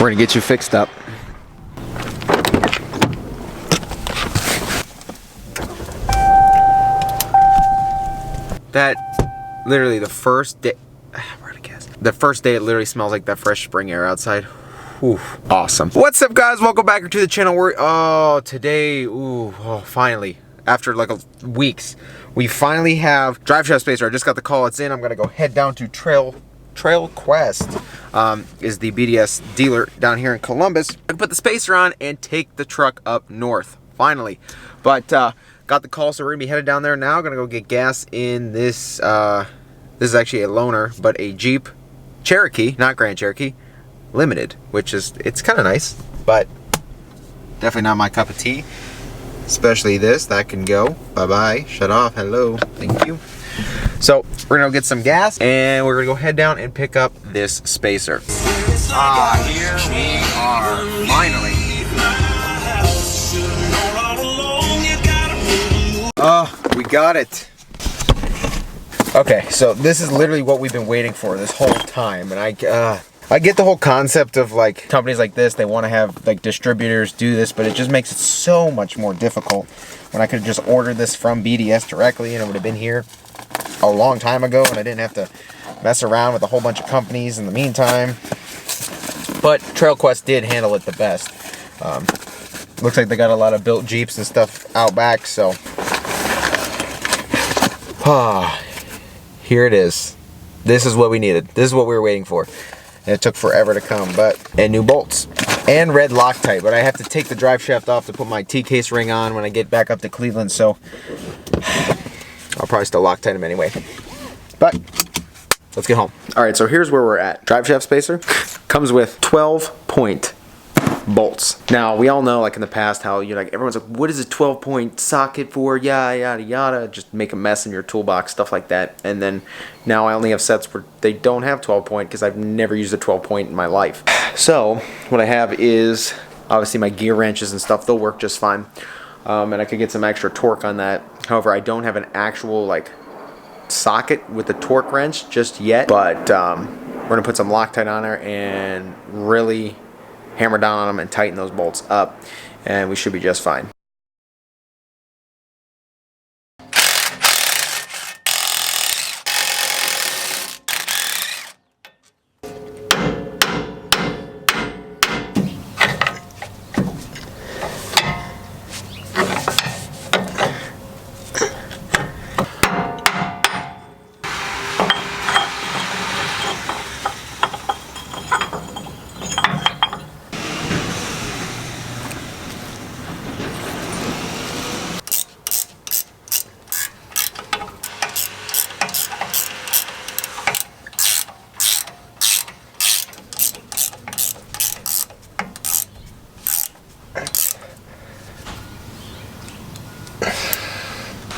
We're gonna get you fixed up. That literally the first day, the first day it literally smells like that fresh spring air outside. Ooh, awesome. What's up, guys? Welcome back to the channel. Today, finally, after like weeks, we finally have drive shaft spacer. I just got the call, it's in. I'm gonna go head down to Trail Quest, is the BDS dealer down here in Columbus, and put the spacer on and take the truck up north, finally. But got the call, so we're gonna be headed down there now. Gonna go get gas in this, this is actually a loaner, but a Jeep Cherokee, not Grand Cherokee, Limited, which is, it's kind of nice, but definitely not my cup of tea. Especially this, that can go. Bye-bye, shut off, hello, thank you. So we're gonna go get some gas and we're gonna go head down and pick up this spacer. Here we are, finally. We got it. Okay, so this is literally what we've been waiting for this whole time, and I get the whole concept of like companies like this, they want to have like distributors do this, but it just makes it so much more difficult when I could have just ordered this from BDS directly and it would have been here a long time ago and I didn't have to mess around with a whole bunch of companies in the meantime. But Trail Quest did handle it the best. Looks like they got a lot of built Jeeps and stuff out back, so here it is. This is what we needed. This is what we were waiting for. And it took forever to come, and new bolts and red Loctite, but I have to take the drive shaft off to put my T-case ring on when I get back up to Cleveland, so I'll probably still Loctite them anyway. But let's get home. All right, so here's where we're at. Drive shaft spacer comes with 12-point bolts. Now we all know, like in the past, how everyone's like, what is a 12-point socket for? Yada yada yada. Just make a mess in your toolbox, stuff like that. And then now I only have sets where they don't have 12-point because I've never used a 12-point in my life. So what I have is obviously my gear wrenches and stuff. They'll work just fine, and I could get some extra torque on that. However, I don't have an actual like socket with the torque wrench just yet. But we're gonna put some Loctite on there and really hammer down on them and tighten those bolts up, and we should be just fine.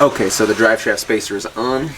Okay, so the drive shaft spacer is on.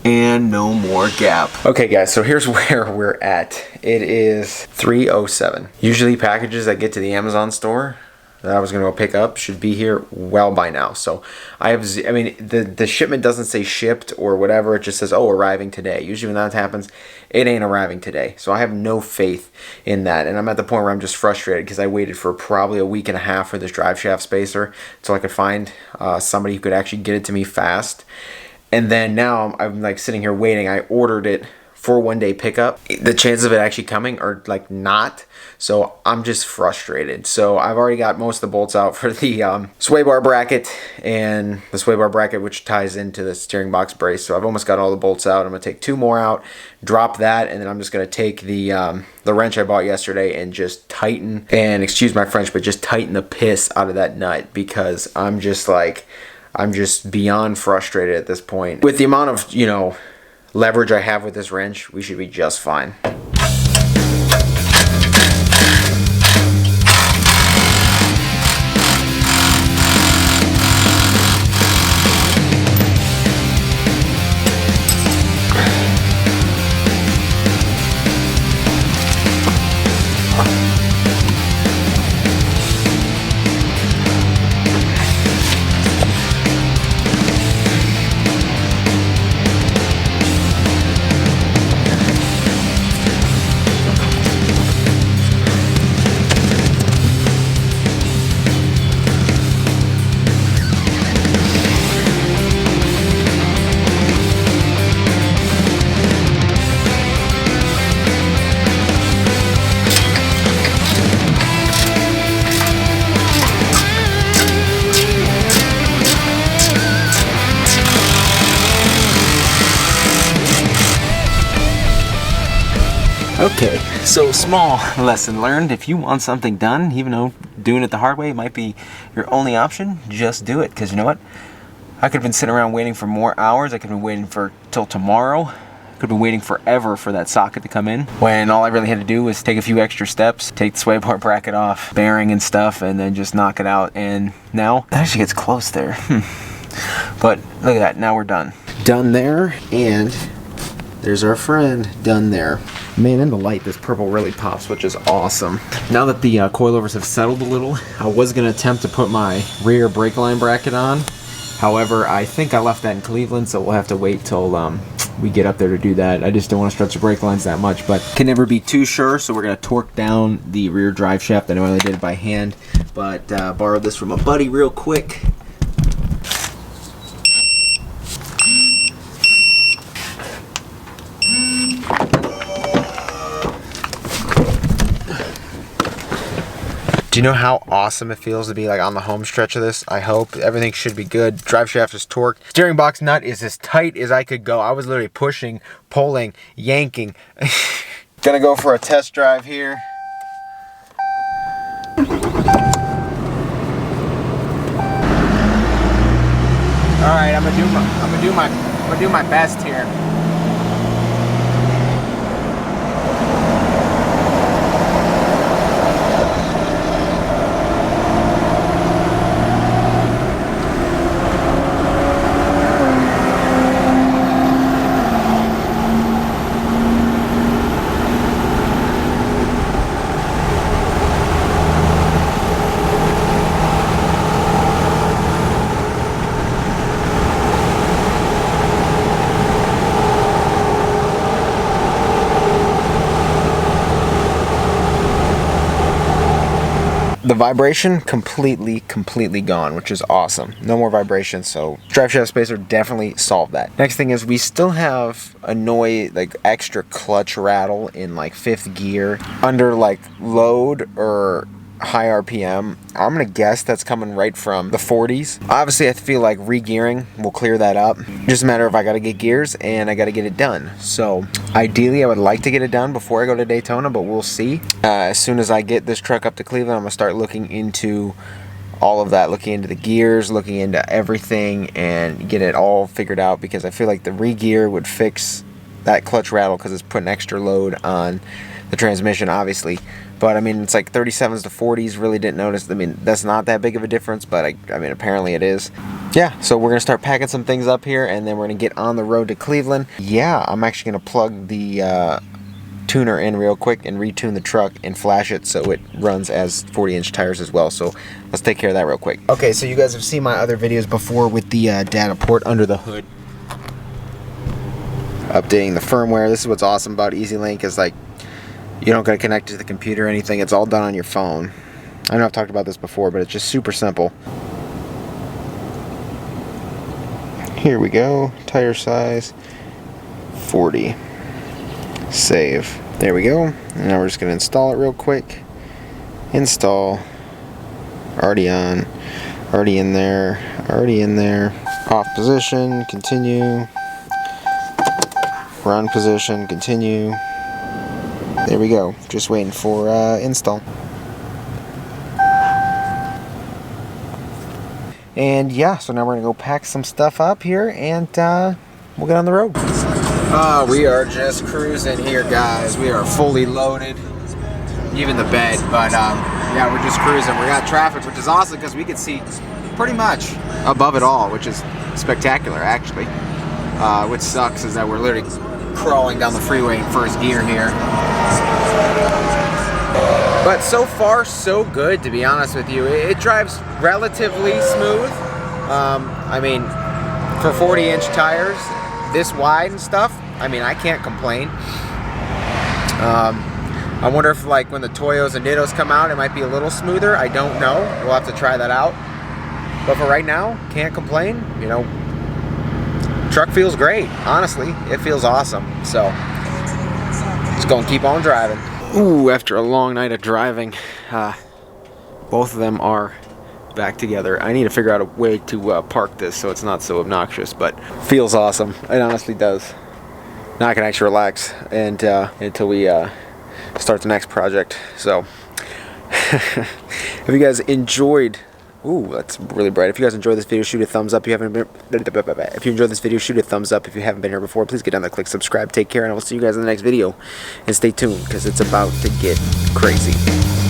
And no more gap. Okay guys, so here's where we're at. It is 3:07. Usually packages that get to the Amazon store that I was gonna go pick up should be here well by now. So the shipment doesn't say shipped or whatever, it just says, oh, arriving today. Usually when that happens, it ain't arriving today. So I have no faith in that, and I'm at the point where I'm just frustrated because I waited for probably a week and a half for this drive shaft spacer so I could find somebody who could actually get it to me fast. And then now I'm like sitting here waiting. I ordered it for one-day pickup. The chances of it actually coming are like not. So I'm just frustrated. So I've already got most of the bolts out for the sway bar bracket and the sway bar bracket, which ties into the steering box brace. So I've almost got all the bolts out. I'm gonna take 2 more out, drop that, and then I'm just gonna take the wrench I bought yesterday and just tighten, and excuse my French, but just tighten the piss out of that nut, because I'm just beyond frustrated at this point. With the amount of, leverage I have with this wrench, we should be just fine. Okay, so small lesson learned. If you want something done, even though doing it the hard way might be your only option, just do it. Because you know what? I could have been sitting around waiting for more hours. I could have been waiting for till tomorrow. I could have been waiting forever for that socket to come in, when all I really had to do was take a few extra steps, take the sway bar bracket off, bearing and stuff, and then just knock it out. And now, that actually gets close there. But look at that, now we're done. Done there, and there's our friend done there. Man, in the light, this purple really pops, which is awesome. Now that the coilovers have settled a little, I was going to attempt to put my rear brake line bracket on. However, I think I left that in Cleveland, so we'll have to wait till we get up there to do that. I just don't want to stretch the brake lines that much, but can never be too sure, so we're going to torque down the rear drive shaft. I know I did it by hand, but borrowed this from a buddy real quick. Do you know how awesome it feels to be like on the home stretch of this? I hope everything should be good. Drive shaft is torqued. Steering box nut is as tight as I could go. I was literally pushing, pulling, yanking. Gonna go for a test drive here. All right, I'm gonna do my best here. The vibration completely gone, which is awesome. No more vibration, so drive shaft spacer definitely solved that. Next thing is we still have a like extra clutch rattle in like 5th gear under like load or high RPM. I'm gonna guess that's coming right from the 40s. Obviously I feel like re-gearing will clear that up. Just a matter of I gotta get gears and I gotta get it done. So ideally I would like to get it done before I go to Daytona, but we'll see. As soon as I get this truck up to Cleveland, I'm gonna start looking into all of that, looking into the gears, looking into everything, and get it all figured out, because I feel like the re-gear would fix that clutch rattle because it's putting extra load on the transmission, obviously. But I mean, it's like 37s to 40s, really didn't notice. I mean, that's not that big of a difference, but I mean, apparently it is. Yeah, so we're gonna start packing some things up here, and then we're gonna get on the road to Cleveland. Yeah, I'm actually gonna plug the tuner in real quick and retune the truck and flash it so it runs as 40-inch tires as well. So let's take care of that real quick. Okay, so you guys have seen my other videos before with the data port under the hood, updating the firmware. This is what's awesome about EasyLink, is like, you don't gotta connect to the computer or anything. It's all done on your phone. I know I've talked about this before, but it's just super simple. Here we go. Tire size 40. Save. There we go. And now we're just gonna install it real quick. Install. Already on. Already in there. Already in there. Off position. Continue. Run position. Continue. There we go. Just waiting for install. And yeah, so now we're gonna go pack some stuff up here, and we'll get on the road. We are just cruising here, guys. We are fully loaded, even the bed. But yeah, we're just cruising. We got traffic, which is awesome because we can see pretty much above it all, which is spectacular, actually. Which sucks is that we're literally crawling down the freeway in first gear here. But so far, so good, to be honest with you. It drives relatively smooth. I mean, for 40-inch tires, this wide and stuff, I mean, I can't complain. I wonder if, like, when the Toyos and Nittos come out, it might be a little smoother. I don't know. We'll have to try that out. But for right now, can't complain. You know, truck feels great. Honestly, it feels awesome. So, just gonna keep on driving. Ooh, after a long night of driving, both of them are back together. I need to figure out a way to park this so it's not so obnoxious, but feels awesome. It honestly does. Now I can actually relax and until we start the next project. So if you guys enjoyed, ooh, that's really bright. If you guys enjoyed this video, shoot a thumbs up. If you enjoyed this video, shoot a thumbs up. If you haven't been here before, please get down there, click subscribe. Take care, and I will see you guys in the next video. And stay tuned, because it's about to get crazy.